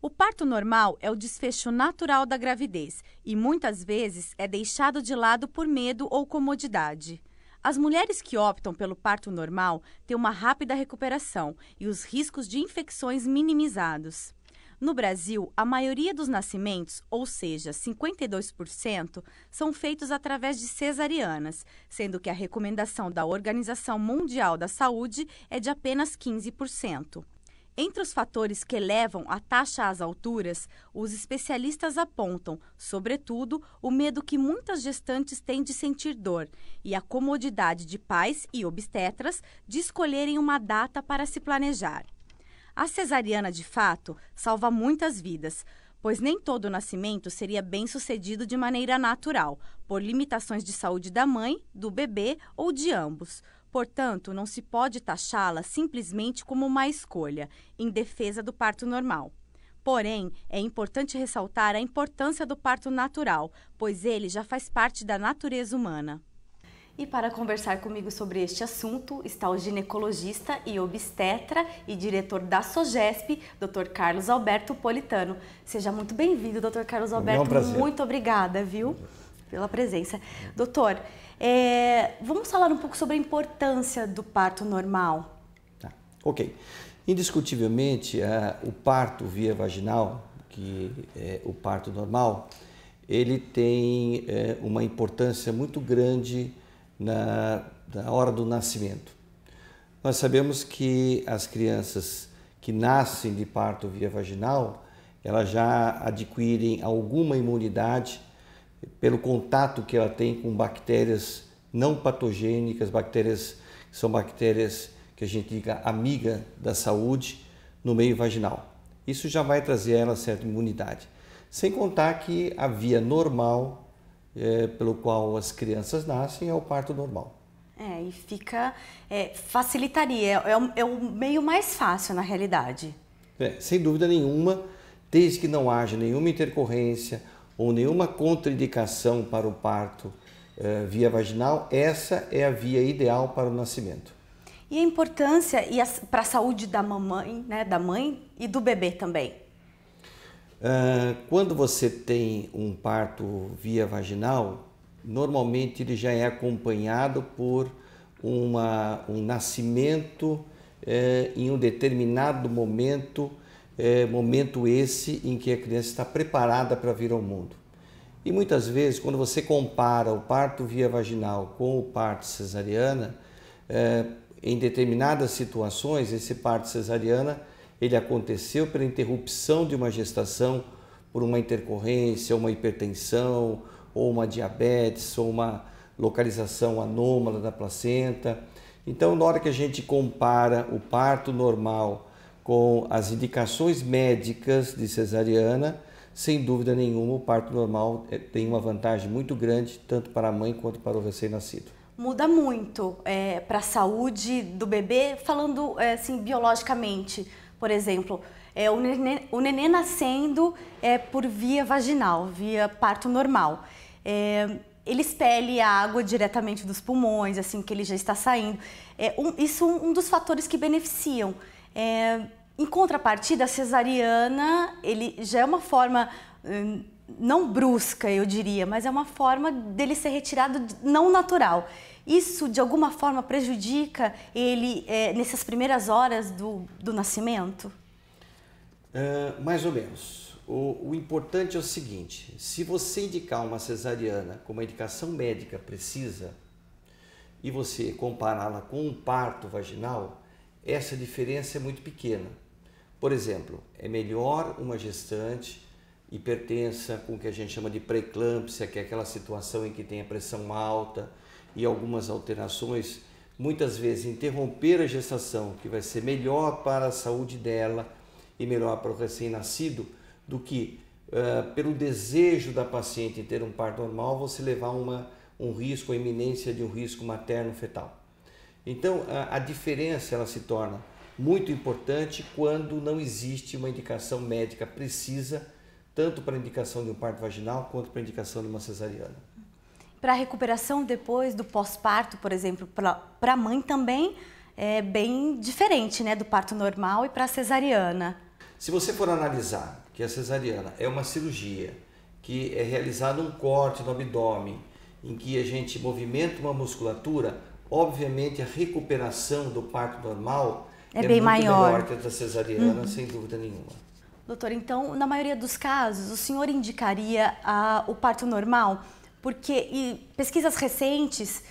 O parto normal é o desfecho natural da gravidez e muitas vezes é deixado de lado por medo ou comodidade. As mulheres que optam pelo parto normal têm uma rápida recuperação e os riscos de infecções minimizados. No Brasil, a maioria dos nascimentos, ou seja, 52%, são feitos através de cesarianas, sendo que a recomendação da Organização Mundial da Saúde é de apenas 15%. Entre os fatores que levam a taxa às alturas, os especialistas apontam, sobretudo, o medo que muitas gestantes têm de sentir dor e a comodidade de pais e obstetras de escolherem uma data para se planejar. A cesariana, de fato, salva muitas vidas, pois nem todo nascimento seria bem-sucedido de maneira natural, por limitações de saúde da mãe, do bebê ou de ambos. Portanto, não se pode taxá-la simplesmente como uma escolha, em defesa do parto normal. Porém, é importante ressaltar a importância do parto natural, pois ele já faz parte da natureza humana. E para conversar comigo sobre este assunto está o ginecologista e obstetra e diretor da SOGESP, Dr. Carlos Alberto Politano. Seja muito bem-vindo, Dr. Carlos Alberto. É um prazer. Muito obrigada, viu, pela presença. Doutor, vamos falar um pouco sobre a importância do parto normal. Ok. Indiscutivelmente, o parto via vaginal, que é o parto normal, ele tem uma importância muito grande na hora do nascimento. Nós sabemos que as crianças que nascem de parto via vaginal, elas já adquirem alguma imunidade pelo contato que ela tem com bactérias não patogênicas, bactérias que são bactérias que a gente diga amiga da saúde no meio vaginal. Isso já vai trazer a ela certa imunidade. Sem contar que a via normal pelo qual as crianças nascem é o parto normal. E facilitaria, é o meio mais fácil na realidade. Sem dúvida nenhuma, desde que não haja nenhuma intercorrência ou nenhuma contraindicação para o parto via vaginal, essa é a via ideal para o nascimento. E a importância para a saúde da mamãe, da mãe e do bebê também? Quando você tem um parto via vaginal, normalmente ele já é acompanhado por um nascimento em um determinado momento, momento esse em que a criança está preparada para vir ao mundo. E muitas vezes, quando você compara o parto via vaginal com o parto cesariana, em determinadas situações, esse parto cesariana ele aconteceu pela interrupção de uma gestação por uma intercorrência, uma hipertensão, ou uma diabetes, ou uma localização anômala da placenta. Então, na hora que a gente compara o parto normal com as indicações médicas de cesariana, sem dúvida nenhuma, o parto normal tem uma vantagem muito grande, tanto para a mãe quanto para o recém-nascido. Muda muito para a saúde do bebê, falando assim, biologicamente. Por exemplo, o nenê nascendo por via vaginal, via parto normal. Ele expele a água diretamente dos pulmões, assim que ele já está saindo. Isso é um dos fatores que beneficiam. Em contrapartida, a cesariana, ele já é uma forma não brusca, eu diria, mas é uma forma dele ser retirado não natural. Isso, de alguma forma, prejudica ele nessas primeiras horas do nascimento? Mais ou menos. O importante é o seguinte, se você indicar uma cesariana com uma indicação médica precisa e você compará-la com um parto vaginal, essa diferença é muito pequena. Por exemplo, é melhor uma gestante hipertensa com o que a gente chama de pré-eclâmpsia, que é aquela situação em que tem a pressão alta e algumas alterações, muitas vezes interromper a gestação, que vai ser melhor para a saúde dela e melhor para o recém-nascido, do que pelo desejo da paciente em ter um parto normal, você levar um risco, a iminência de um risco materno-fetal. Então, a diferença ela se torna muito importante quando não existe uma indicação médica precisa, tanto para a indicação de um parto vaginal quanto para a indicação de uma cesariana. Para a recuperação depois do pós-parto, por exemplo, para a mãe também é bem diferente, do parto normal e para a cesariana. Se você for analisar que a cesariana é uma cirurgia que é realizado um corte no abdômen, em que a gente movimenta uma musculatura, obviamente a recuperação do parto normal é bem muito maior melhor que a da cesariana, sem dúvida nenhuma. Doutor, então, na maioria dos casos, o senhor indicaria o parto normal? Porque pesquisas recentes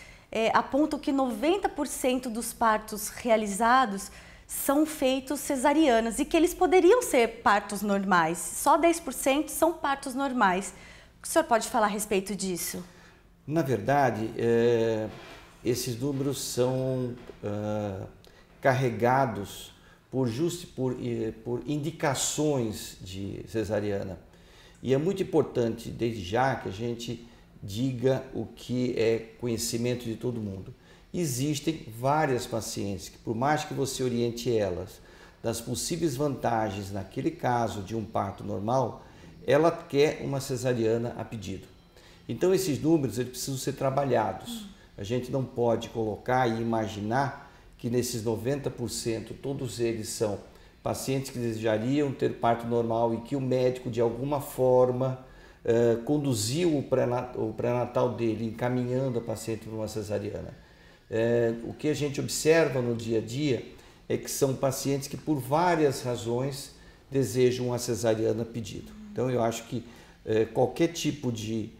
apontam que 90% dos partos realizados são feitos cesarianas e que eles poderiam ser partos normais. Só 10% são partos normais. O que o senhor pode falar a respeito disso? Na verdade, esses números são carregados por indicações de cesariana. E é muito importante, desde já, que a gente diga o que é conhecimento de todo mundo. Existem várias pacientes que, por mais que você oriente elas das possíveis vantagens naquele caso de um parto normal, ela quer uma cesariana a pedido. Então esses números eles precisam ser trabalhados. A gente não pode colocar e imaginar que nesses 90% todos eles são pacientes que desejariam ter parto normal e que o médico de alguma forma conduziu o pré-natal dele encaminhando a paciente para uma cesariana. O que a gente observa no dia a dia é que são pacientes que por várias razões desejam uma cesariana a pedido. Então eu acho que qualquer tipo de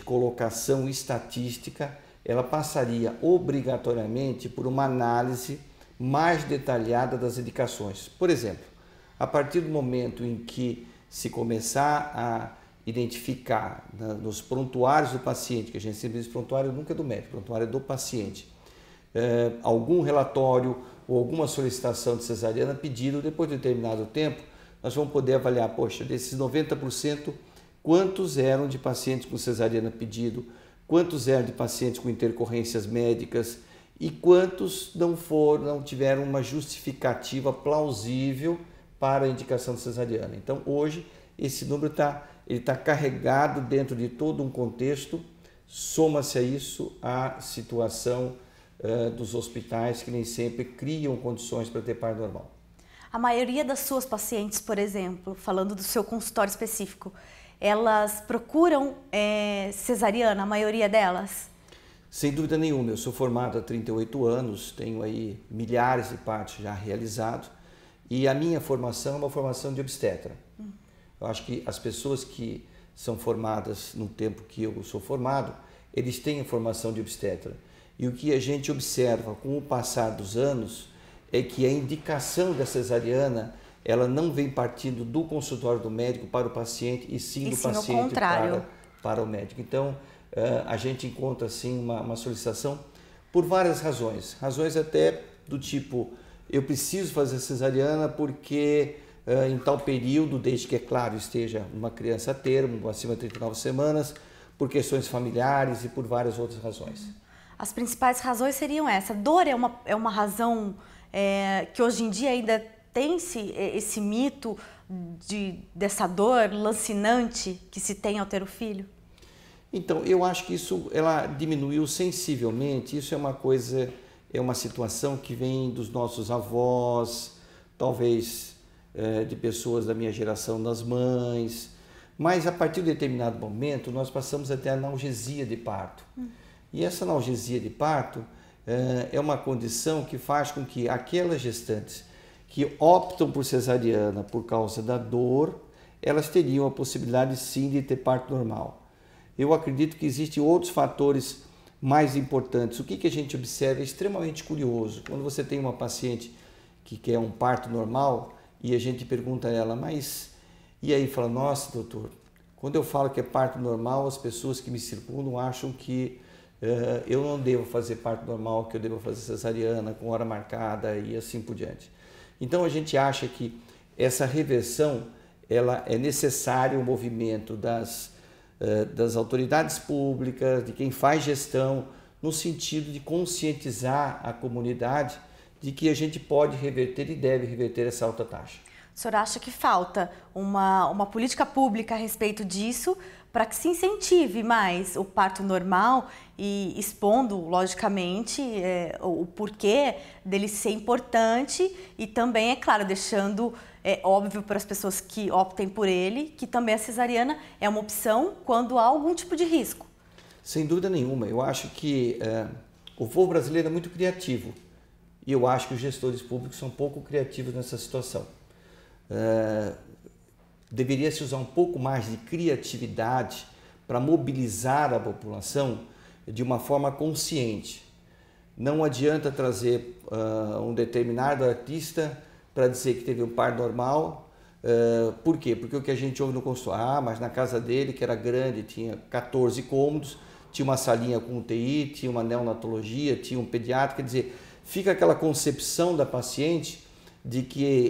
colocação estatística, ela passaria obrigatoriamente por uma análise mais detalhada das indicações. Por exemplo, a partir do momento em que se começar a identificar nos prontuários do paciente, que a gente sempre diz prontuário nunca é do médico, prontuário é do paciente, algum relatório ou alguma solicitação de cesariana pedido, depois de determinado tempo, nós vamos poder avaliar, poxa, desses 90%, quantos eram de pacientes com cesariana pedido, quantos eram de pacientes com intercorrências médicas e quantos não tiveram uma justificativa plausível para a indicação de cesariana. Então, hoje, esse número está carregado dentro de todo um contexto, soma-se a isso a situação dos hospitais que nem sempre criam condições para ter parto normal. A maioria das suas pacientes, por exemplo, falando do seu consultório específico, elas procuram cesariana, a maioria delas? Sem dúvida nenhuma, eu sou formado há 38 anos, tenho aí milhares de partos já realizados e a minha formação é uma formação de obstetra. Eu acho que as pessoas que são formadas no tempo que eu sou formado, eles têm a formação de obstetra. E o que a gente observa com o passar dos anos é que a indicação da cesariana, ela não vem partindo do consultório do médico para o paciente, e sim do paciente para o médico. Então, a gente encontra assim uma solicitação por várias razões. Razões até do tipo, eu preciso fazer cesariana porque em tal período, desde que, é claro, esteja uma criança a termo, acima de 39 semanas, por questões familiares e por várias outras razões. As principais razões seriam essa. Dor é uma razão que hoje em dia ainda tem-se esse mito dessa dor lancinante que se tem ao ter o filho? Então, eu acho que ela diminuiu sensivelmente. Isso é uma coisa, é uma situação que vem dos nossos avós, talvez de pessoas da minha geração, das mães, mas a partir de determinado momento nós passamos a ter analgesia de parto. E essa analgesia de parto é uma condição que faz com que aquelas gestantes que optam por cesariana por causa da dor, elas teriam a possibilidade sim de ter parto normal. Eu acredito que existem outros fatores mais importantes. O que a gente observa é extremamente curioso. Quando você tem uma paciente que quer um parto normal e a gente pergunta a ela, mas e aí fala, nossa doutor, quando eu falo que é parto normal, as pessoas que me circundam acham que eu não devo fazer parto normal, que eu devo fazer cesariana com hora marcada e assim por diante. Então a gente acha que essa reversão, ela é necessário o movimento das autoridades públicas, de quem faz gestão, no sentido de conscientizar a comunidade de que a gente pode reverter e deve reverter essa alta taxa. O senhor acha que falta uma política pública a respeito disso para que se incentive mais o parto normal e expondo, logicamente, o porquê dele ser importante e também, é claro, deixando é óbvio para as pessoas que optem por ele que também a cesariana é uma opção quando há algum tipo de risco. Sem dúvida nenhuma. Eu acho que o povo brasileiro é muito criativo e eu acho que os gestores públicos são pouco criativos nessa situação. Deveria se usar um pouco mais de criatividade para mobilizar a população de uma forma consciente. Não adianta trazer um determinado artista para dizer que teve um parto normal. Por quê? Porque o que a gente ouve no consultório, mas na casa dele, que era grande, tinha 14 cômodos, tinha uma salinha com UTI, tinha uma neonatologia, tinha um pediatra, quer dizer, fica aquela concepção da paciente de que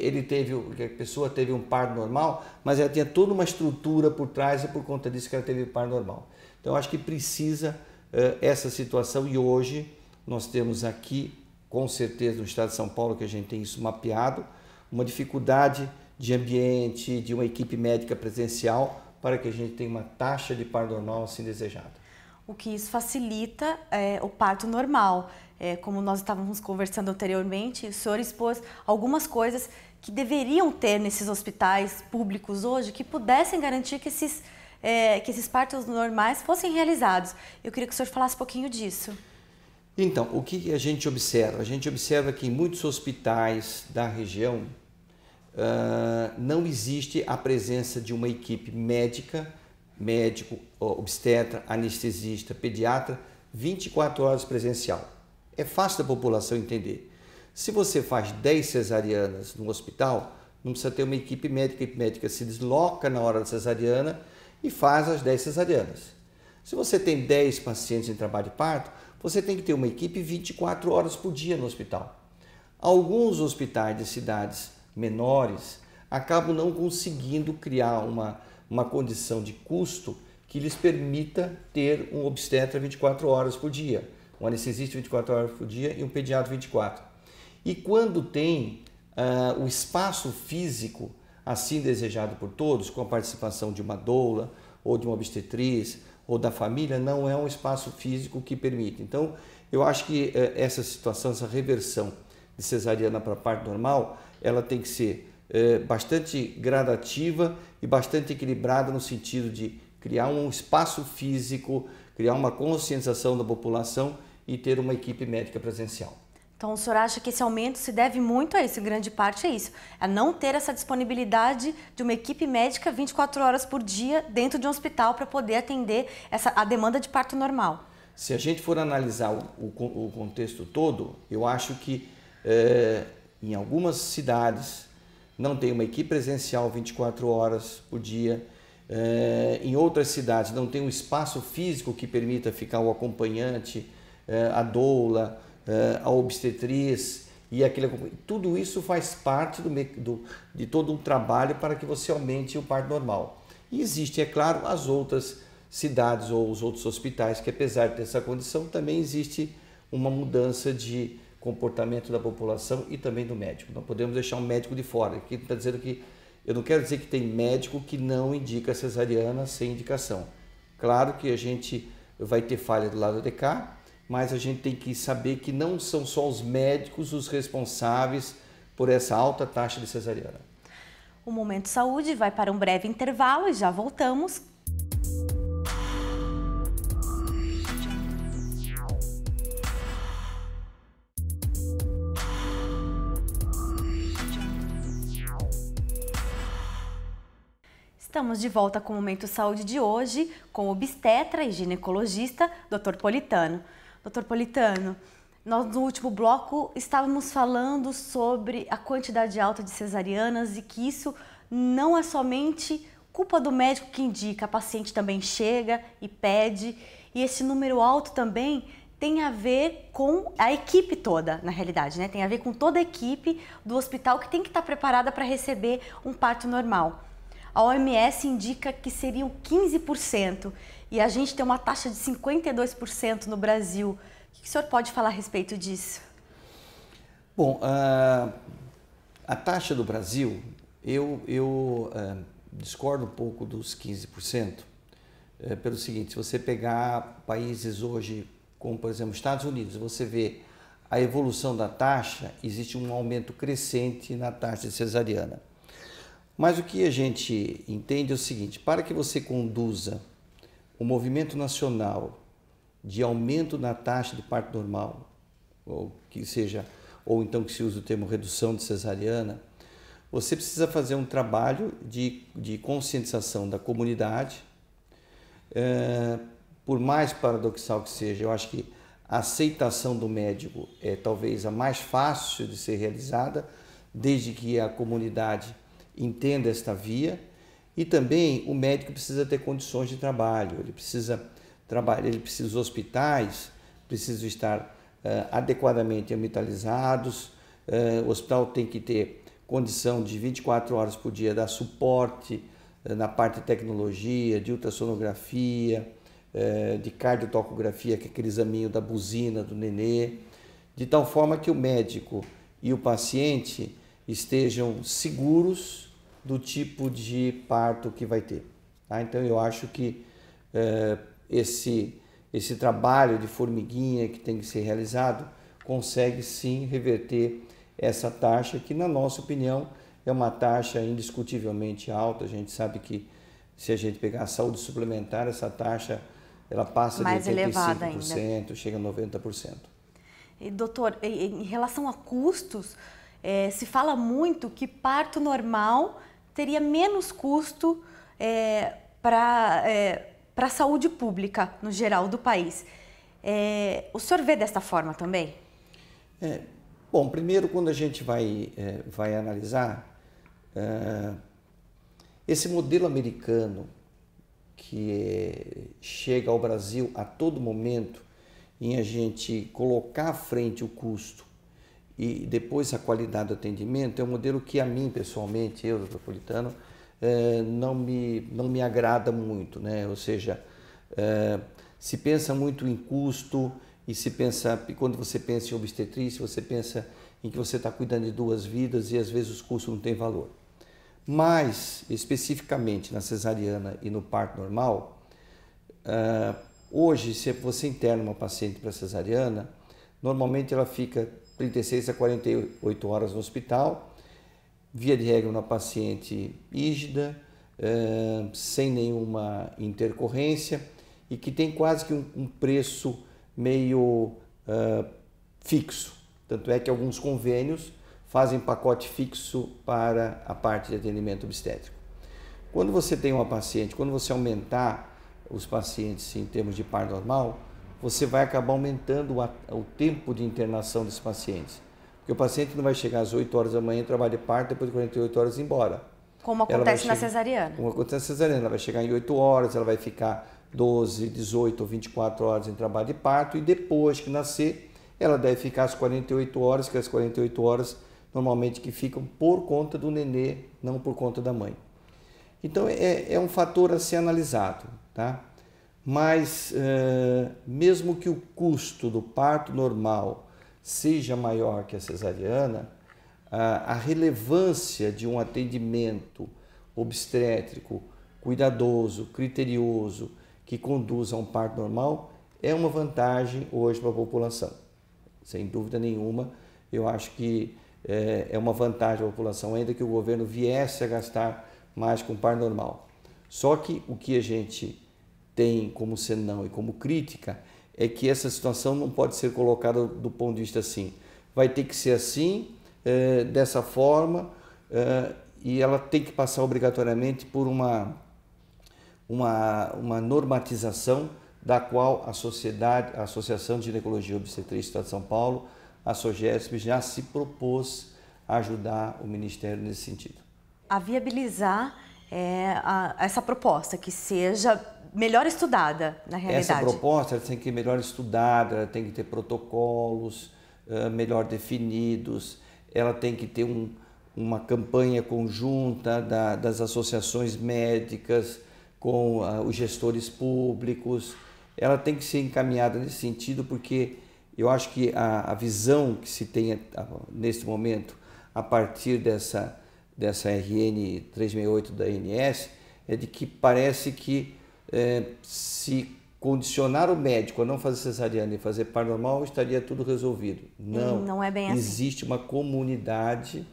que a pessoa teve um parto normal, mas ela tinha toda uma estrutura por trás e por conta disso que ela teve um parto normal. Então, acho que precisa essa situação e hoje nós temos aqui, com certeza, no estado de São Paulo, que a gente tem isso mapeado, uma dificuldade de ambiente, de uma equipe médica presencial para que a gente tenha uma taxa de parto normal assim desejada. O que isso facilita o parto normal. Como nós estávamos conversando anteriormente, o senhor expôs algumas coisas que deveriam ter nesses hospitais públicos hoje que pudessem garantir que esses partos normais fossem realizados. Eu queria que o senhor falasse um pouquinho disso. Então, o que a gente observa? A gente observa que em muitos hospitais da região não existe a presença de uma equipe médica, médico, obstetra, anestesista, pediatra, 24 horas presencial. É fácil da população entender. Se você faz 10 cesarianas no hospital, não precisa ter uma equipe médica. A equipe médica se desloca na hora da cesariana e faz as 10 cesarianas. Se você tem 10 pacientes em trabalho de parto, você tem que ter uma equipe 24 horas por dia no hospital. Alguns hospitais de cidades menores acabam não conseguindo criar uma condição de custo que lhes permita ter um obstetra 24 horas por dia, um anestesista 24 horas por dia e um pediatra 24. E quando tem o espaço físico assim desejado por todos, com a participação de uma doula ou de uma obstetriz ou da família, não é um espaço físico que permite. Então, eu acho que essa situação, essa reversão de cesariana para parto normal, ela tem que ser bastante gradativa e bastante equilibrada no sentido de criar um espaço físico, criar uma conscientização da população e ter uma equipe médica presencial. Então, o senhor acha que esse aumento se deve muito a isso, em grande parte é isso, a não ter essa disponibilidade de uma equipe médica 24 horas por dia dentro de um hospital para poder atender a demanda de parto normal? Se a gente for analisar o contexto todo, eu acho que em algumas cidades não tem uma equipe presencial 24 horas por dia, em outras cidades não tem um espaço físico que permita ficar o acompanhante, a doula, a obstetriz e tudo isso faz parte de todo um trabalho para que você aumente o parto normal. E existem, é claro, as outras cidades ou os outros hospitais que, apesar de ter essa condição, também existe uma mudança de comportamento da população e também do médico. Não podemos deixar um médico de fora. Aqui está dizendo que eu não quero dizer que tem médico que não indica cesariana sem indicação. Claro que a gente vai ter falha do lado de cá, mas a gente tem que saber que não são só os médicos os responsáveis por essa alta taxa de cesariana. O Momento Saúde vai para um breve intervalo e já voltamos. Estamos de volta com o Momento Saúde de hoje, com o obstetra e ginecologista, Dr. Politano. Dr. Politano, nós no último bloco estávamos falando sobre a quantidade alta de cesarianas e que isso não é somente culpa do médico que indica, a paciente também chega e pede, e esse número alto também tem a ver com a equipe toda, na realidade, né? Tem a ver com toda a equipe do hospital que tem que estar preparada para receber um parto normal. A OMS indica que seriam 15% e a gente tem uma taxa de 52% no Brasil. O que o senhor pode falar a respeito disso? Bom, a taxa do Brasil, eu discordo um pouco dos 15%, pelo seguinte: se você pegar países hoje, como por exemplo Estados Unidos, você vê a evolução da taxa, existe um aumento crescente na taxa de cesariana. Mas o que a gente entende é o seguinte: para que você conduza o movimento nacional de aumento na taxa de parto normal, ou então que se use o termo redução de cesariana, você precisa fazer um trabalho de conscientização da comunidade. Por mais paradoxal que seja, eu acho que a aceitação do médico é talvez a mais fácil de ser realizada, desde que a comunidade entenda esta via, e também o médico precisa ter condições de trabalho, ele precisa os hospitais precisam estar adequadamente ambientalizados, o hospital tem que ter condição de 24 horas por dia dar suporte na parte de tecnologia, de ultrassonografia, de cardiotocografia, que é aquele examinho da buzina do nenê, de tal forma que o médico e o paciente estejam seguros do tipo de parto que vai ter. Tá? Então eu acho que esse trabalho de formiguinha que tem que ser realizado consegue sim reverter essa taxa que, na nossa opinião, é uma taxa indiscutivelmente alta. A gente sabe que se a gente pegar a saúde suplementar, essa taxa ela passa mais de 85%, elevada ainda. Chega a 90%. E, doutor, em relação a custos, se fala muito que parto normal teria menos custo para a saúde pública, no geral, do país. O senhor vê desta forma também? Bom, primeiro, quando a gente vai analisar esse modelo americano que chega ao Brasil a todo momento em a gente colocar à frente o custo e depois a qualidade do atendimento, é um modelo que a mim, pessoalmente, eu, doutor Politano, não me agrada muito, né? Ou seja, se pensa muito em custo e quando você pensa em obstetrícia, você pensa em que você está cuidando de 2 vidas e às vezes os custos não têm valor. Mas, especificamente na cesariana e no parto normal, hoje, se você interna uma paciente para cesariana, normalmente ela fica 36 a 48 horas no hospital, via de regra uma paciente rígida, sem nenhuma intercorrência e que tem quase que um preço meio fixo. Tanto é que alguns convênios fazem pacote fixo para a parte de atendimento obstétrico. Quando você tem uma paciente, quando você aumentar os pacientes em termos de parto normal, você vai acabar aumentando o tempo de internação desses pacientes. Porque o paciente não vai chegar às 8 horas da manhã, trabalho de parto, depois de 48 horas ir embora. Como acontece na cesariana. Como acontece na cesariana. Ela vai chegar em 8 horas, ela vai ficar 12, 18 ou 24 horas em trabalho de parto e depois que nascer, ela deve ficar as 48 horas, que as 48 horas normalmente que ficam por conta do nenê, não por conta da mãe. Então é um fator a ser analisado, tá? Mas mesmo que o custo do parto normal seja maior que a cesariana, a relevância de um atendimento obstétrico cuidadoso, criterioso, que conduza a um parto normal, é uma vantagem hoje para a população. Sem dúvida nenhuma, eu acho que é uma vantagem para a população, ainda que o governo viesse a gastar mais com parto normal. Só que o que a gente tem como senão e como crítica é que essa situação não pode ser colocada do ponto de vista assim. Vai ter que ser assim, dessa forma, e ela tem que passar obrigatoriamente por uma normatização da qual a Associação de Ginecologia e Obstetrícia do Estado de São Paulo, a SOGESP, já se propôs a ajudar o Ministério nesse sentido. A viabilizar essa proposta, que seja melhor estudada na realidade. Essa proposta ela tem que ser melhor estudada, ela tem que ter protocolos melhor definidos, ela tem que ter uma campanha conjunta das associações médicas com os gestores públicos. Ela tem que ser encaminhada nesse sentido, porque eu acho que a visão que se tem nesse momento, a partir dessa RN 368 da ANS, é de que parece que se condicionar o médico a não fazer cesariana e fazer parto normal, estaria tudo resolvido. Não é bem assim. Existe uma comunidade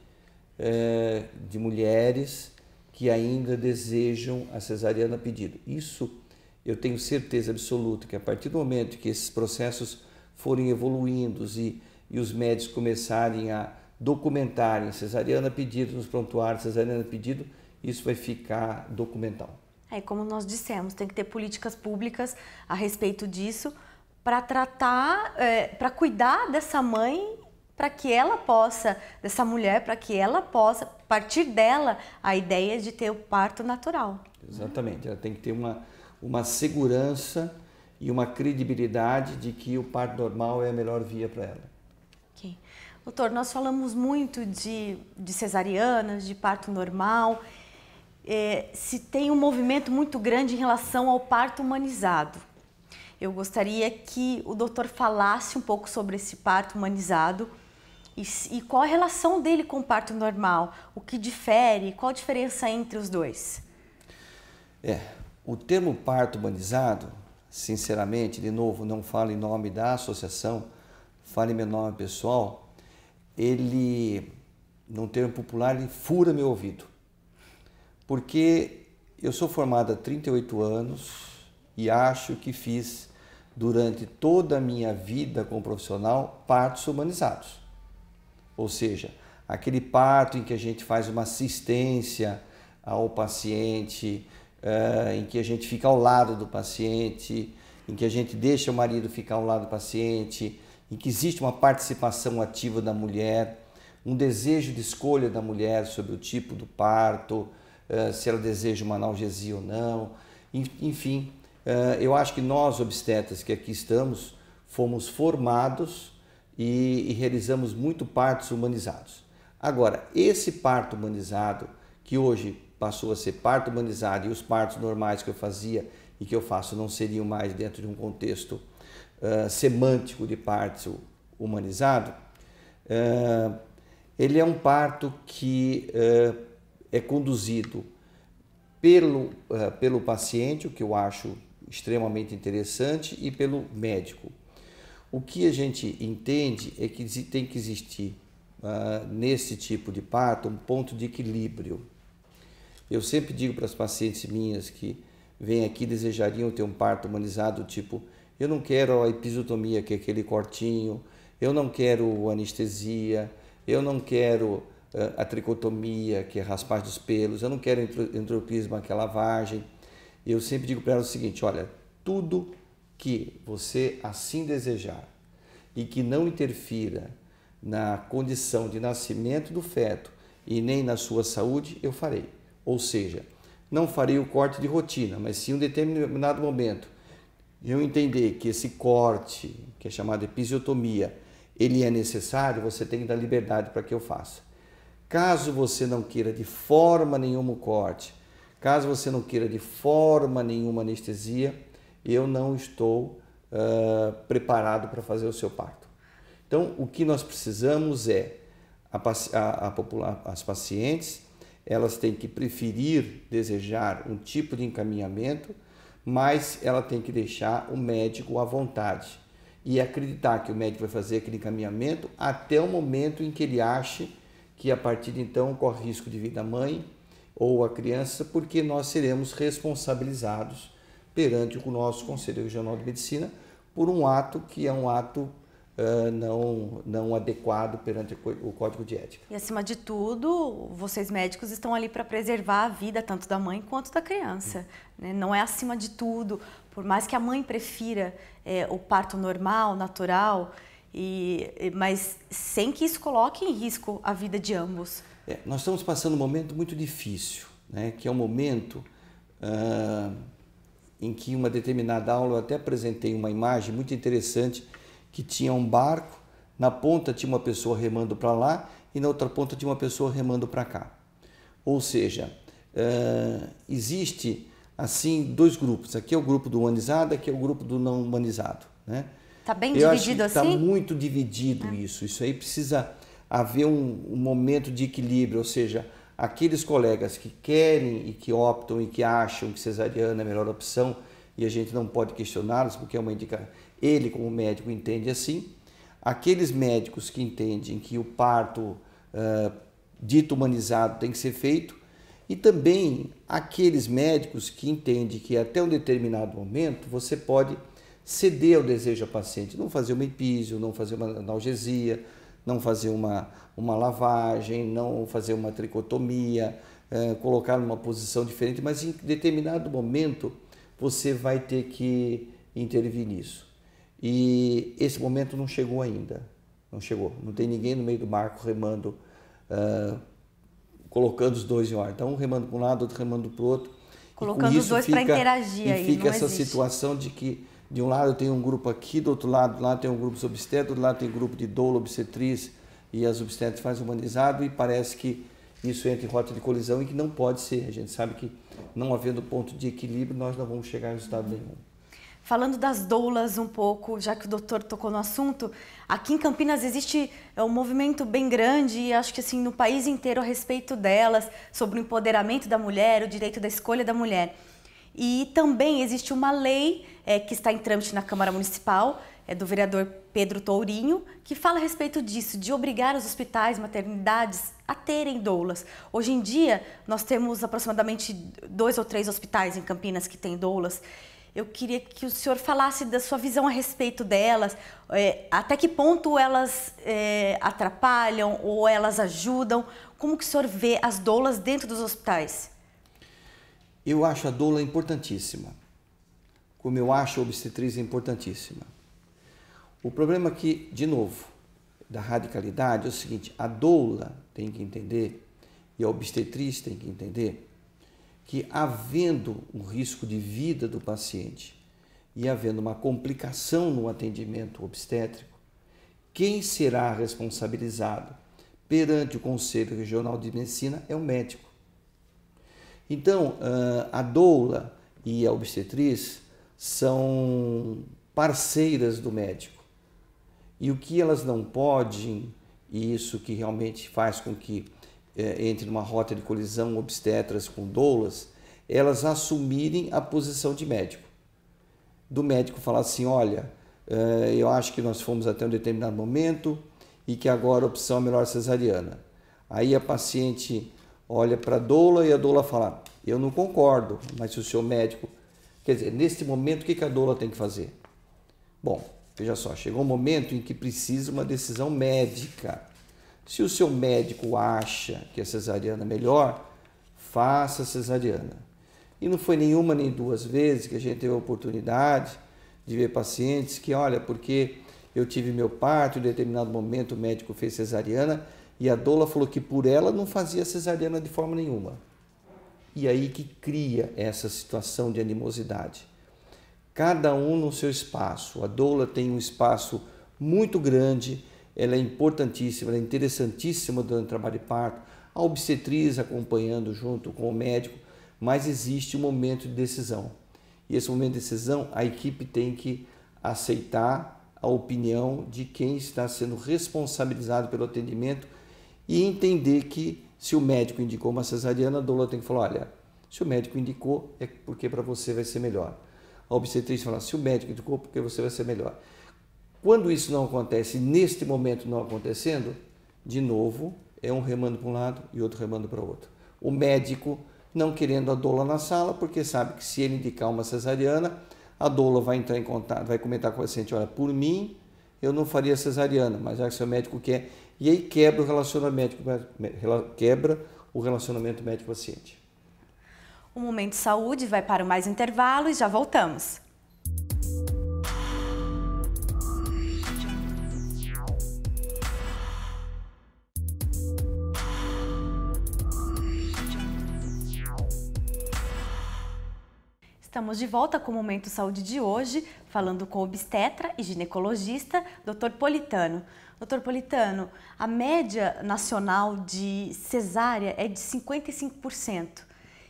de mulheres que ainda desejam a cesariana a pedido. Isso eu tenho certeza absoluta que a partir do momento que esses processos forem evoluindo e os médicos começarem a documentarem cesariana a pedido nos prontuários, cesariana a pedido, isso vai ficar documental. Como nós dissemos, tem que ter políticas públicas a respeito disso para tratar, para cuidar dessa mãe, para que ela possa, dessa mulher, para que ela possa, partir dela, a ideia de ter o parto natural. Exatamente, ela tem que ter uma segurança e uma credibilidade de que o parto normal é a melhor via para ela. Okay. Doutor, nós falamos muito de cesarianas, de parto normal. Se tem um movimento muito grande em relação ao parto humanizado. Eu gostaria que o doutor falasse um pouco sobre esse parto humanizado e qual a relação dele com o parto normal, o que difere, qual a diferença entre os dois? O termo parto humanizado, sinceramente, de novo, não falo em nome da associação, falo em meu nome pessoal, ele, num termo popular, ele fura meu ouvido. Porque eu sou formado há 38 anos e acho que fiz, durante toda a minha vida como profissional, partos humanizados. Ou seja, aquele parto em que a gente faz uma assistência ao paciente, em que a gente fica ao lado do paciente, em que a gente deixa o marido ficar ao lado do paciente, em que existe uma participação ativa da mulher, um desejo de escolha da mulher sobre o tipo do parto, se ela deseja uma analgesia ou não, enfim, eu acho que nós obstetras que aqui estamos fomos formados e realizamos muito partos humanizados. Agora, esse parto humanizado, que hoje passou a ser parto humanizado e os partos normais que eu fazia e que eu faço não seriam mais dentro de um contexto semântico de parto humanizado, ele é um parto que é conduzido pelo paciente, o que eu acho extremamente interessante, e pelo médico. O que a gente entende é que tem que existir nesse tipo de parto um ponto de equilíbrio. Eu sempre digo para as pacientes minhas que vêm aqui e desejariam ter um parto humanizado, tipo, eu não quero a episiotomia, que é aquele cortinho, eu não quero anestesia, eu não quero a tricotomia, que é raspagem dos pelos, eu não quero endocrisma, que é lavagem. Eu sempre digo para ela o seguinte, olha, tudo que você assim desejar e que não interfira na condição de nascimento do feto e nem na sua saúde, eu farei. Ou seja, não farei o corte de rotina, mas se em um determinado momento eu entender que esse corte, que é chamado episiotomia, ele é necessário, você tem que dar liberdade para que eu faça. Caso você não queira de forma nenhuma o corte, caso você não queira de forma nenhuma anestesia, eu não estou preparado para fazer o seu parto. Então, o que nós precisamos é, as pacientes, elas têm que preferir, desejar um tipo de encaminhamento, mas ela tem que deixar o médico à vontade e acreditar que o médico vai fazer aquele encaminhamento até o momento em que ele ache que a partir de então corre risco de vida a mãe ou a criança, porque nós seremos responsabilizados perante o nosso Conselho Regional de Medicina por um ato que é um ato não adequado perante o Código de Ética. E acima de tudo, vocês médicos estão ali para preservar a vida tanto da mãe quanto da criança, né? Não é acima de tudo, por mais que a mãe prefira o parto normal, natural, mas sem que isso coloque em risco a vida de ambos. Nós estamos passando um momento muito difícil, né? Que é um momento em que uma determinada aula eu até apresentei uma imagem muito interessante que tinha um barco, na ponta tinha uma pessoa remando para lá e na outra ponta tinha uma pessoa remando para cá. Ou seja, existe assim dois grupos, aqui é o grupo do humanizado, aqui é o grupo do não humanizado, né? Está bem dividido assim? Está muito dividido isso aí precisa haver um momento de equilíbrio, ou seja, aqueles colegas que querem e que optam e que acham que cesariana é a melhor opção, e a gente não pode questioná-los, porque é uma indicação, ele como médico entende assim, aqueles médicos que entendem que o parto dito humanizado tem que ser feito, E também aqueles médicos que entendem que até um determinado momento você pode ceder ao desejo da paciente, não fazer uma epísio, não fazer uma analgesia, não fazer uma lavagem, não fazer uma tricotomia, colocar numa posição diferente, mas em determinado momento você vai ter que intervir nisso. E esse momento não chegou ainda, não chegou, não tem ninguém no meio do barco remando, colocando os dois em ordem. Então, um remando para um lado, outro remando para o outro. Colocando os dois para interagir aí, e fica não essa existe. situação de que de um lado tem um grupo aqui, do outro lado lá tem um grupo obstétrico, do outro lado tem um grupo de doula, obstetriz e as obstetras fazem humanizado e parece que isso entra em rota de colisão e que não pode ser. A gente sabe que não havendo ponto de equilíbrio, nós não vamos chegar a resultado nenhum. Falando das doulas um pouco, já que o doutor tocou no assunto, aqui em Campinas existe um movimento bem grande e acho que assim no país inteiro a respeito delas, sobre o empoderamento da mulher, o direito da escolha da mulher. E também existe uma lei que está em trâmite na Câmara Municipal, do vereador Pedro Tourinho, que fala a respeito disso, de obrigar os hospitais, maternidades a terem doulas. Hoje em dia, nós temos aproximadamente 2 ou 3 hospitais em Campinas que têm doulas. Eu queria que o senhor falasse da sua visão a respeito delas, até que ponto elas atrapalham ou elas ajudam, como que o senhor vê as doulas dentro dos hospitais? Eu acho a doula importantíssima, como eu acho a obstetriz importantíssima. O problema aqui, de novo, da radicalidade é o seguinte, a doula tem que entender e a obstetriz tem que entender que havendo um risco de vida do paciente e havendo uma complicação no atendimento obstétrico, quem será responsabilizado perante o Conselho Regional de Medicina é o médico. Então, a doula e a obstetriz são parceiras do médico. E o que elas não podem, e isso que realmente faz com que entre numa rota de colisão obstetras com doulas, elas assumirem a posição de médico. Do médico falar assim, olha, eu acho que nós fomos até um determinado momento e que agora a opção é melhor cesariana. Aí a paciente olha para a doula e a doula fala, eu não concordo, mas se o seu médico... Quer dizer, neste momento, o que a doula tem que fazer? Bom, veja só, chegou um momento em que precisa uma decisão médica. Se o seu médico acha que a cesariana é melhor, faça a cesariana. E não foi nenhuma nem 2 vezes que a gente teve a oportunidade de ver pacientes que, olha, porque eu tive meu parto, em determinado momento o médico fez cesariana e a doula falou que por ela não fazia cesariana de forma nenhuma. E aí que cria essa situação de animosidade. Cada um no seu espaço. A doula tem um espaço muito grande, ela é importantíssima, ela é interessantíssima durante o trabalho de parto, a obstetriz acompanhando junto com o médico, mas existe um momento de decisão. E esse momento de decisão, a equipe tem que aceitar a opinião de quem está sendo responsabilizado pelo atendimento e entender que se o médico indicou uma cesariana, a doula tem que falar, olha, se o médico indicou, é porque para você vai ser melhor. A obstetriz fala, se o médico indicou, porque você vai ser melhor. Quando isso não acontece, neste momento não acontecendo, de novo, é um remando para um lado e outro remando para o outro. O médico não querendo a doula na sala, porque sabe que se ele indicar uma cesariana, a doula vai entrar em contato, vai comentar com o paciente, olha, por mim, eu não faria cesariana, mas já que seu médico quer, e aí quebra o relacionamento médico-paciente. O Momento Saúde vai para mais intervalo e já voltamos. Estamos de volta com o Momento Saúde de hoje, falando com o obstetra e ginecologista, Dr. Politano. Dr. Politano, a média nacional de cesárea é de 55%.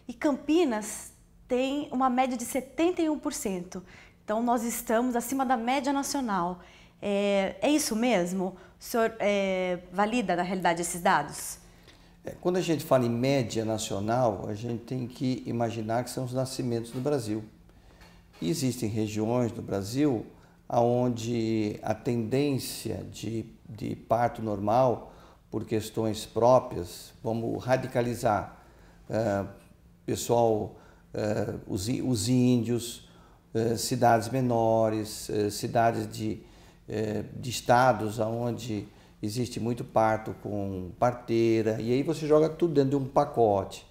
E Campinas tem uma média de 71%. Então, nós estamos acima da média nacional. É isso mesmo? O senhor valida, na realidade, esses dados? Quando a gente fala em média nacional, a gente tem que imaginar que são os nascimentos do Brasil. E existem regiões do Brasil onde a tendência de parto normal, por questões próprias, vamos radicalizar, pessoal, os índios, cidades menores, cidades de estados onde existe muito parto com parteira, e aí você joga tudo dentro de um pacote.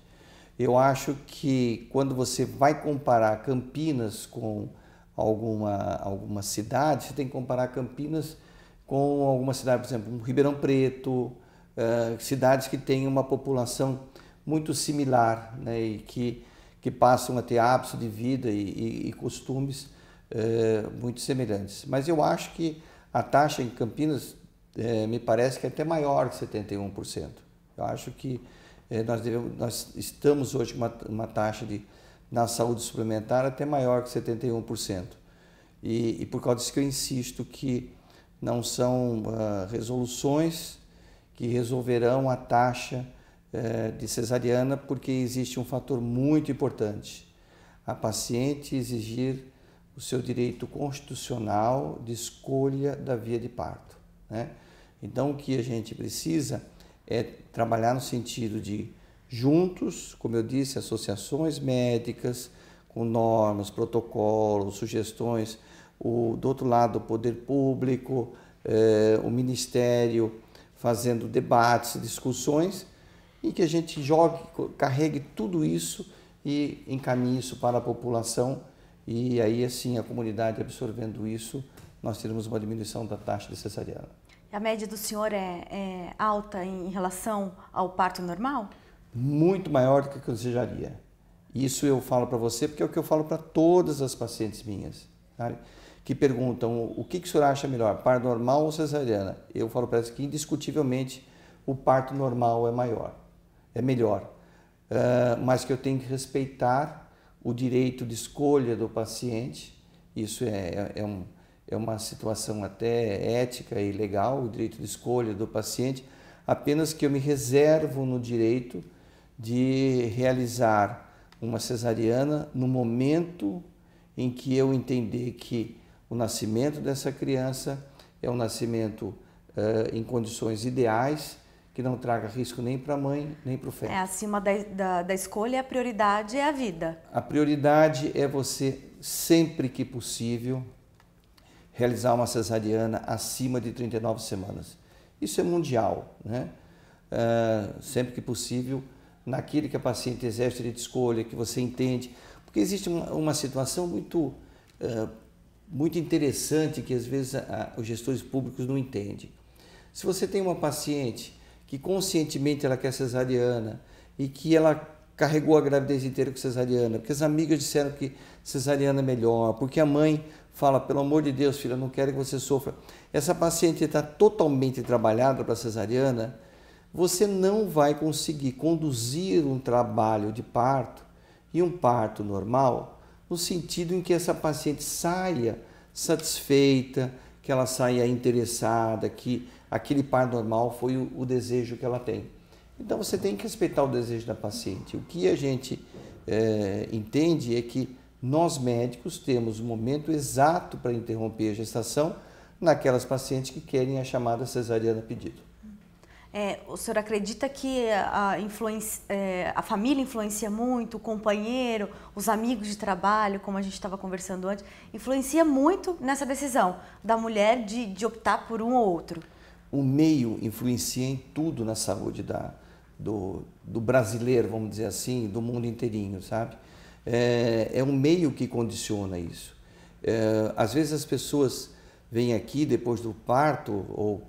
Eu acho que quando você vai comparar Campinas com alguma cidade, você tem que comparar Campinas com alguma cidade, por exemplo, Ribeirão Preto, cidades que têm uma população muito similar, né, e que passam a ter hábitos de vida e costumes muito semelhantes. Mas eu acho que a taxa em Campinas me parece que é até maior que 71%. Eu acho que nós estamos hoje com uma taxa na saúde suplementar até maior que 71%. E por causa disso que eu insisto que não são resoluções que resolverão a taxa de cesariana, porque existe um fator muito importante: a paciente exigir o seu direito constitucional de escolha da via de parto, né? Então, o que a gente precisa é trabalhar no sentido de, juntos, como eu disse, associações médicas, com normas, protocolos, sugestões, do outro lado, o poder público, o Ministério, fazendo debates, discussões, e que a gente carregue tudo isso e encaminhe isso para a população, e aí, assim, a comunidade absorvendo isso, nós teremos uma diminuição da taxa de cesariana. A média do senhor é alta em relação ao parto normal? Muito maior do que eu desejaria. Isso eu falo para você porque é o que eu falo para todas as pacientes minhas, sabe? Que perguntam o que o senhor acha melhor, parto normal ou cesariana? Eu falo para elas que indiscutivelmente o parto normal é melhor, mas que eu tenho que respeitar o direito de escolha do paciente. Isso é uma situação até ética e legal, o direito de escolha do paciente, apenas que eu me reservo no direito de realizar uma cesariana no momento em que eu entender que o nascimento dessa criança é um nascimento em condições ideais, que não traga risco nem para a mãe, nem para o feto. Acima da escolha, a prioridade é a vida. A prioridade é você, sempre que possível, realizar uma cesariana acima de 39 semanas. Isso é mundial, né? Sempre que possível, naquilo que a paciente exerce direito de escolha, que você entende. Porque existe uma situação muito interessante que às vezes os gestores públicos não entendem. Se você tem uma paciente que conscientemente ela quer cesariana e que ela carregou a gravidez inteira com cesariana, porque as amigas disseram que cesariana é melhor, porque a mãe fala, pelo amor de Deus, filha, não quero que você sofra. Essa paciente está totalmente trabalhada para cesariana, você não vai conseguir conduzir um trabalho de parto e um parto normal no sentido em que essa paciente saia satisfeita, que ela saia interessada, que aquele parto normal foi o desejo que ela tem. Então você tem que respeitar o desejo da paciente. O que a gente entende é que nós médicos temos o momento exato para interromper a gestação naquelas pacientes que querem a chamada cesariana a pedido. O senhor acredita que a família influencia muito, o companheiro, os amigos de trabalho, como a gente estava conversando antes, influencia muito nessa decisão da mulher de optar por um ou outro? O meio influencia em tudo na saúde do brasileiro, vamos dizer assim, do mundo inteirinho, sabe? É um meio que condiciona isso. Às vezes as pessoas vêm aqui depois do parto, ou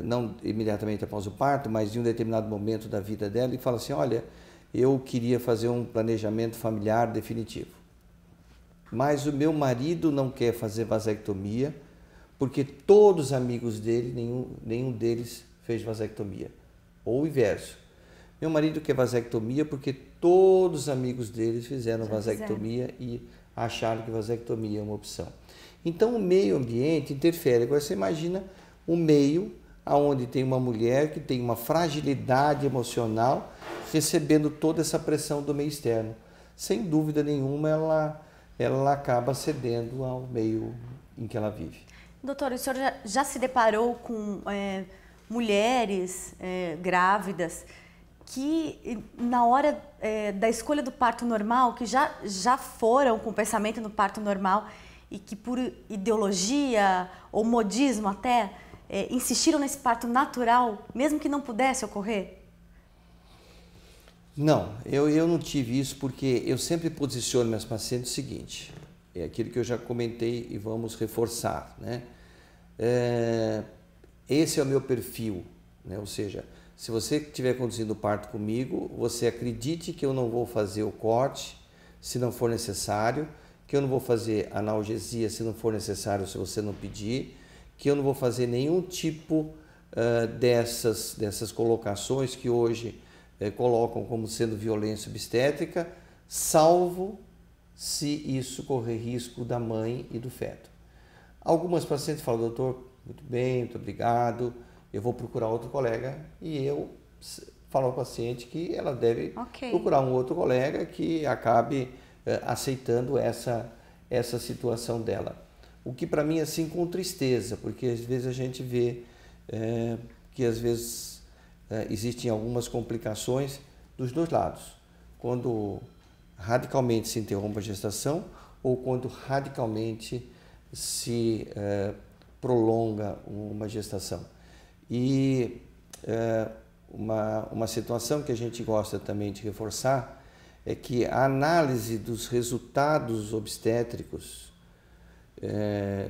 não imediatamente após o parto, mas em um determinado momento da vida dela, e falam assim, olha, eu queria fazer um planejamento familiar definitivo, mas o meu marido não quer fazer vasectomia, porque todos os amigos dele, nenhum deles fez vasectomia. Ou o inverso. Meu marido quer vasectomia porque todos os amigos deles fizeram vasectomia e acharam que vasectomia é uma opção. Então o meio ambiente interfere. Agora você imagina um meio onde tem uma mulher que tem uma fragilidade emocional recebendo toda essa pressão do meio externo. Sem dúvida nenhuma ela acaba cedendo ao meio em que ela vive. Doutor, o senhor já se deparou com mulheres grávidas que na hora da escolha do parto normal, que já foram com pensamento no parto normal e que por ideologia ou modismo até insistiram nesse parto natural, mesmo que não pudesse ocorrer? Não, eu não tive isso porque eu sempre posiciono meus pacientes o seguinte, é aquilo que eu já comentei e vamos reforçar, né? Esse é o meu perfil, né? Ou seja, se você estiver conduzindo o parto comigo, você acredite que eu não vou fazer o corte se não for necessário, que eu não vou fazer analgesia se não for necessário, se você não pedir, que eu não vou fazer nenhum tipo dessas colocações que hoje colocam como sendo violência obstétrica, salvo se isso correr risco da mãe e do feto. Algumas pacientes falam, doutor, muito bem, muito obrigado, eu vou procurar outro colega, e eu falo ao paciente que ela deve procurar um outro colega que acabe aceitando essa situação dela. O que para mim é assim com tristeza, porque às vezes a gente vê que às vezes existem algumas complicações dos dois lados, quando radicalmente se interrompe a gestação ou quando radicalmente se prolonga uma gestação. E uma situação que a gente gosta também de reforçar é que a análise dos resultados obstétricos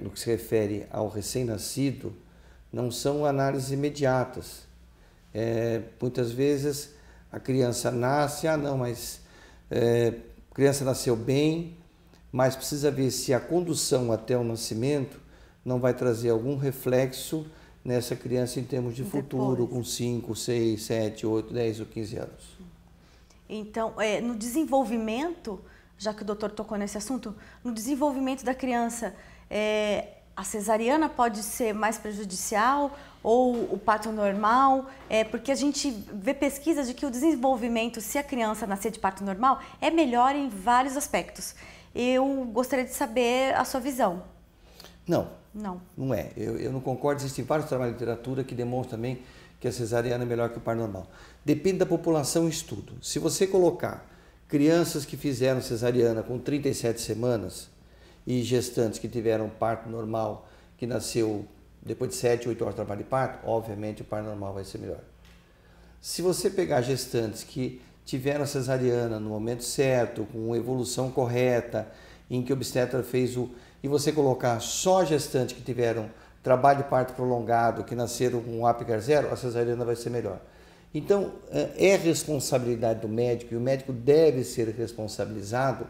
no que se refere ao recém-nascido não são análises imediatas. Muitas vezes a criança nasce, mas a criança nasceu bem, mas precisa ver se a condução até o nascimento não vai trazer algum reflexo nessa criança em termos de futuro, com 5, 6, 7, 8, 10 ou 15 anos. Então, no desenvolvimento, já que o doutor tocou nesse assunto, no desenvolvimento da criança, a cesariana pode ser mais prejudicial ou o parto normal? Porque a gente vê pesquisas de que o desenvolvimento, se a criança nascer de parto normal, é melhor em vários aspectos. Eu gostaria de saber a sua visão. Não é. Eu não concordo. Existem vários trabalhos de literatura que demonstram também que a cesariana é melhor que o parto normal. Depende da população em estudo. Se você colocar crianças que fizeram cesariana com 37 semanas e gestantes que tiveram parto normal, que nasceu depois de 7, 8 horas de trabalho de parto, obviamente o parto normal vai ser melhor. Se você pegar gestantes que tiveram cesariana no momento certo, com evolução correta, em que o obstetra fez e você colocar só gestantes que tiveram trabalho de parto prolongado, que nasceram com um Apgar 0, a cesariana vai ser melhor. Então, é responsabilidade do médico, e o médico deve ser responsabilizado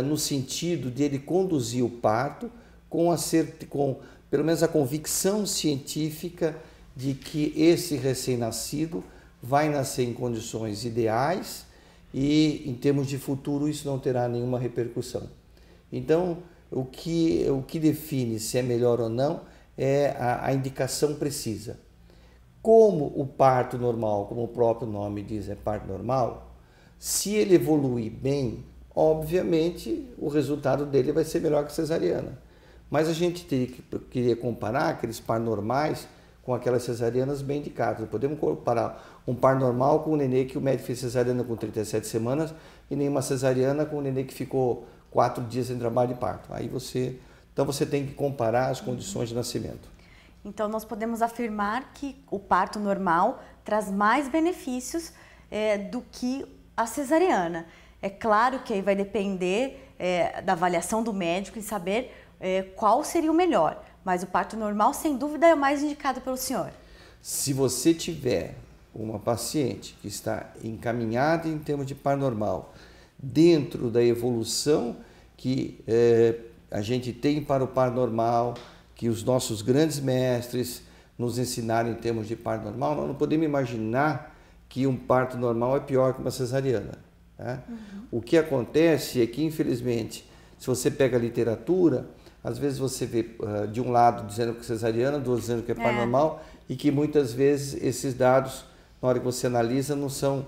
no sentido de ele conduzir o parto com pelo menos a convicção científica de que esse recém-nascido vai nascer em condições ideais e, em termos de futuro, isso não terá nenhuma repercussão. Então, o que define se é melhor ou não é a indicação precisa. Como o parto normal, como o próprio nome diz, é parto normal, se ele evoluir bem, obviamente o resultado dele vai ser melhor que a cesariana. Mas a gente queria comparar aqueles partos normais com aquelas cesarianas bem indicadas. Podemos comparar um parto normal com um nenê que o médico fez cesariana com 37 semanas e nem uma cesariana com um nenê que ficou 4 dias em trabalho de parto. Então você tem que comparar as condições de nascimento. Então nós podemos afirmar que o parto normal traz mais benefícios do que a cesariana. É claro que aí vai depender da avaliação do médico e saber qual seria o melhor, mas o parto normal, sem dúvida, é o mais indicado pelo senhor. Se você tiver uma paciente que está encaminhada em termos de parto normal, dentro da evolução que a gente tem para o parto normal, que os nossos grandes mestres nos ensinaram em termos de parto normal, nós não podemos imaginar que um parto normal é pior que uma cesariana. Tá? O que acontece é que, infelizmente, se você pega a literatura, às vezes você vê de um lado dizendo que é cesariana, do outro dizendo que é parto normal, e que muitas vezes esses dados, na hora que você analisa, não são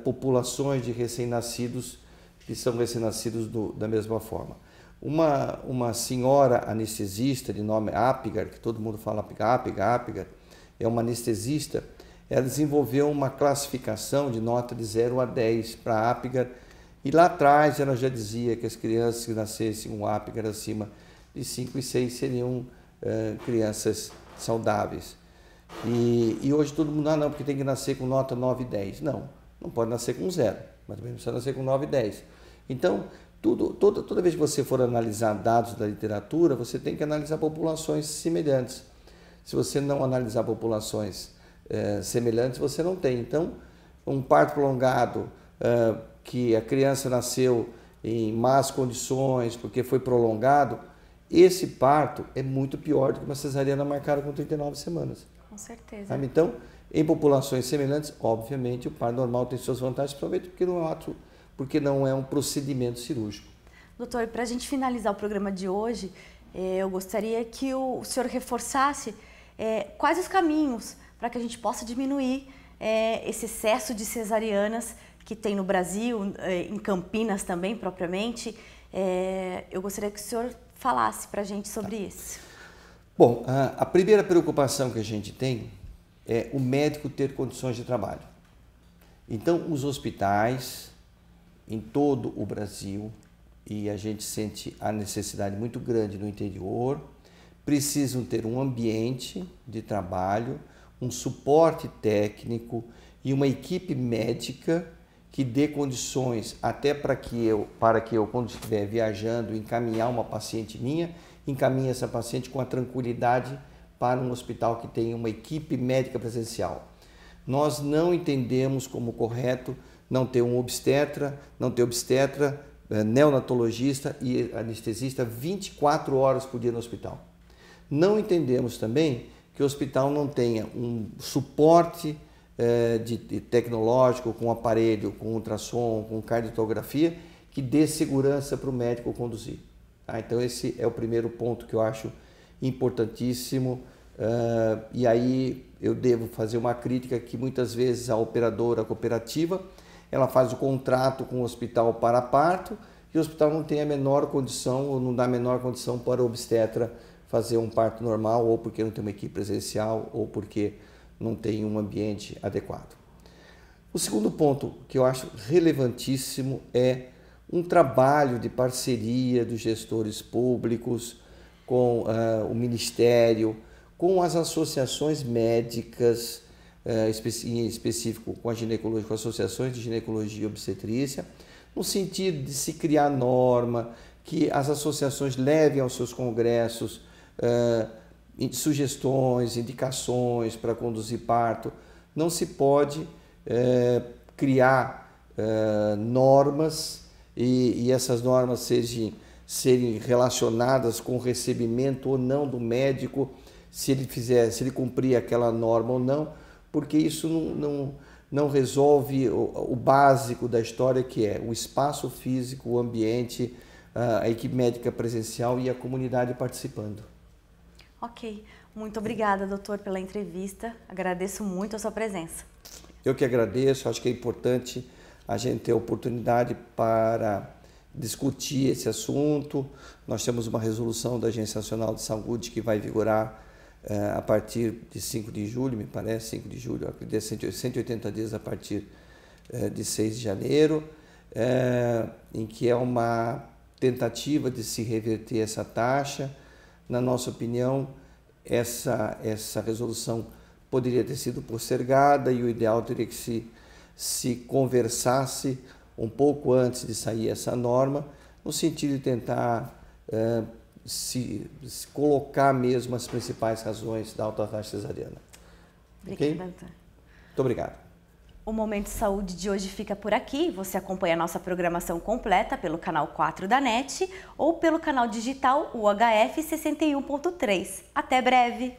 populações de recém-nascidos que são recém-nascidos da mesma forma. Uma senhora anestesista de nome Apgar, que todo mundo fala Apgar, é uma anestesista, ela desenvolveu uma classificação de nota de 0 a 10 para a Apgar, e lá atrás ela já dizia que as crianças que nascessem com Apgar acima de 5 e 6 seriam crianças saudáveis. E hoje todo mundo, não, porque tem que nascer com nota 9 e 10. Não pode nascer com 0, mas também precisa nascer com 9 e 10. Então, toda vez que você for analisar dados da literatura, você tem que analisar populações semelhantes. Se você não analisar populações semelhantes, você não tem. Então, um parto prolongado, que a criança nasceu em más condições, porque foi prolongado, esse parto é muito pior do que uma cesariana marcada com 39 semanas. Com certeza. Sabe? Então, em populações semelhantes, obviamente, o parto normal tem suas vantagens, principalmente porque não é um procedimento cirúrgico. Doutor, para a gente finalizar o programa de hoje, eu gostaria que o senhor reforçasse quais os caminhos para que a gente possa diminuir esse excesso de cesarianas que tem no Brasil, em Campinas também, propriamente. Eu gostaria que o senhor falasse para a gente sobre isso. Bom, a primeira preocupação que a gente tem é o médico ter condições de trabalho. Então, os hospitais em todo o Brasil, e a gente sente a necessidade muito grande no interior, precisam ter um ambiente de trabalho, um suporte técnico e uma equipe médica que dê condições até para que eu, quando estiver viajando, encaminhar uma paciente minha, encaminhe essa paciente com a tranquilidade para um hospital que tenha uma equipe médica presencial. Nós não entendemos como correto não ter um obstetra, neonatologista e anestesista 24 horas por dia no hospital. Não entendemos também que o hospital não tenha um suporte tecnológico, com aparelho, com ultrassom, com cardiografia, que dê segurança para o médico conduzir. Então esse é o primeiro ponto que eu acho importantíssimo. E aí eu devo fazer uma crítica que muitas vezes a operadora, a cooperativa, ela faz o contrato com o hospital para parto e o hospital não tem a menor condição ou não dá a menor condição para o obstetra fazer um parto normal, ou porque não tem uma equipe presencial ou porque não tem um ambiente adequado. O segundo ponto que eu acho relevantíssimo é um trabalho de parceria dos gestores públicos com o Ministério, com as associações médicas, em específico com com associações de ginecologia e obstetrícia, no sentido de se criar norma, que as associações levem aos seus congressos sugestões, indicações para conduzir parto. Não se pode criar normas e essas normas serem relacionadas com o recebimento ou não do médico, se ele cumprir aquela norma ou não, porque isso não resolve o básico da história, que é o espaço físico, o ambiente, a equipe médica presencial e a comunidade participando. Ok. Muito obrigada, doutor, pela entrevista. Agradeço muito a sua presença. Eu que agradeço. Acho que é importante a gente ter oportunidade para discutir esse assunto. Nós temos uma resolução da Agência Nacional de Saúde que vai vigorar a partir de 5 de julho, me parece, 5 de julho, acredito, 180 dias a partir de 6 de janeiro, em que é uma tentativa de se reverter essa taxa. Na nossa opinião, essa resolução poderia ter sido postergada e o ideal teria que se conversasse um pouco antes de sair essa norma, no sentido de tentar se colocar mesmo as principais razões da alta taxa cesariana. Obrigada, okay? doutor. Muito obrigado. O Momento Saúde de hoje fica por aqui. Você acompanha a nossa programação completa pelo canal 4 da NET ou pelo canal digital UHF 61.3. Até breve!